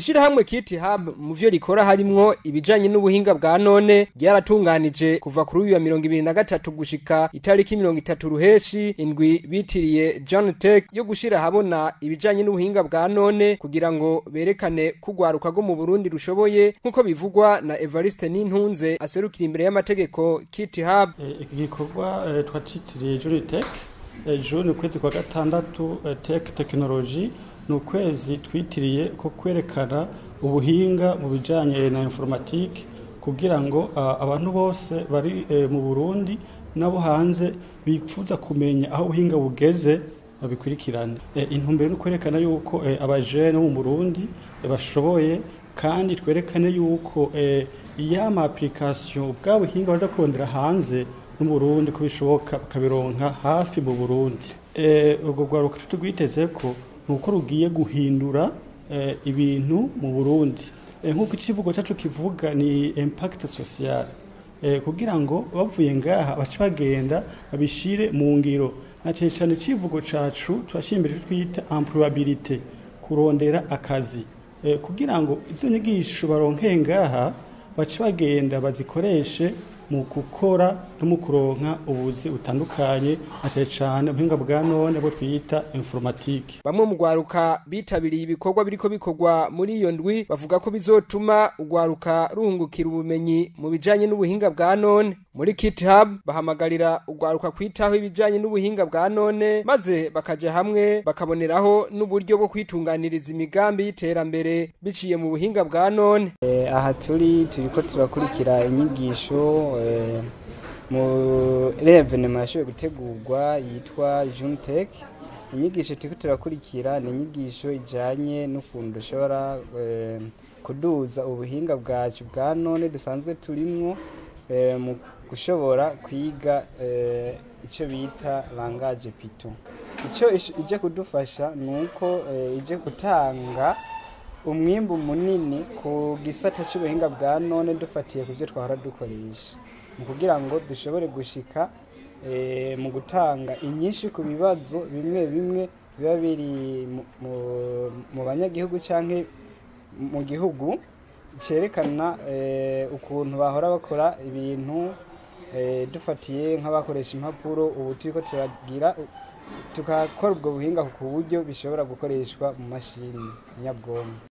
Ishirahamwe KtHub mu vyo rikora harimwo ibijanye n'ubuhinga bwa none ryaratunganije kuva kuri uyu wa 2023 gushika itariki 30 ruheshi indwi bitiriye John Tech yo gushira habona ibijanye n'ubuhinga bwa none kugira ngo berekane kugwaruka go mu Burundi rushoboye nkuko bivugwa na Evariste Nintunze aserukira imbere y'amategeko KtHub. Iki gikorwa twacitiriye John Tech ejo kwezi kwa gatandatu tech technology n'ukwezi twitiriye ko kwerekana ubuhinga mu bijanye na informatique kugira ngo abantu bose bari mu Burundi nabo hanze bipfuza kumenya aho ubuhinga bugeze babikurikirana. Intumbero n'ukwerekana yuko abajene mu Burundi bashoboye kandi twerekane yuko iyama application bwa buhinga baza kurondera hanze mu Burundi ko bishoboka kabironka hafi mu Burundi. Ubwo rwaruka tutugwiteze ko nuko rugiye guhindura ibintu mu Burundi. Nkuko ikivugo cyacu kivuga ni impact social. Kugira ngo bavuye ngaha bace bagenda babishire mu ngiro. Na cyane ikivugo cacu twashimbire twita employabilité, kurondera akazi. Kugira ngo izo nyigisho baronke ngaha bace bagenda bazikoreshe mu gukora no mu kuronka ubuzi butandukanye cyane ubuhinga bwa none bwo twita informatique. Bamwe mu gwaruka bitabiriye ibikorwa biriko bikorwa muri iyo ndwi bavuga ko bizotuma ugwaruka ruhungukira ubumenyi mu bijanye n'ubuhinga bwa none. Muri KtHub bahamagarira ugwaruka kwitaho ibijanye n'ubuhinga bwa none maze bakaja hamwe bakaboneraho n'uburyo bwo kwitunganiriza imigambi y'iterambere biciye mu buhinga bwa none. Aha turiko turakurikira inyigisho mu evenement yashoboye gutegurwa yitwa John Tech. Inyigisho turiko turakurikira ni inyigisho ijanye n'ukuntu dushobora kuduza ubuhinga bwacu bwa none dusanzwe turimwo mu gushobora kwiga ico bita langage Python. Ico ije kudufasha nuko ije gutanga umwimbu munini ku gisata cy'ubuhinga bwa none dufatiye kuvyo twahora dukoresha mu kugira ngo dushobore gushika mu gutanga inyinshi ku bibazo bimwe bimwe biba biri mu banyagihugu canke mu gihugu cerekana ukuntu bahora bakora ibintu dufatiye nk'abakoresha impapuro ubu turiko turagira tukakora ubwo buhinga ku buryo bishobora gukoreshwa mu mashini nyabwonko.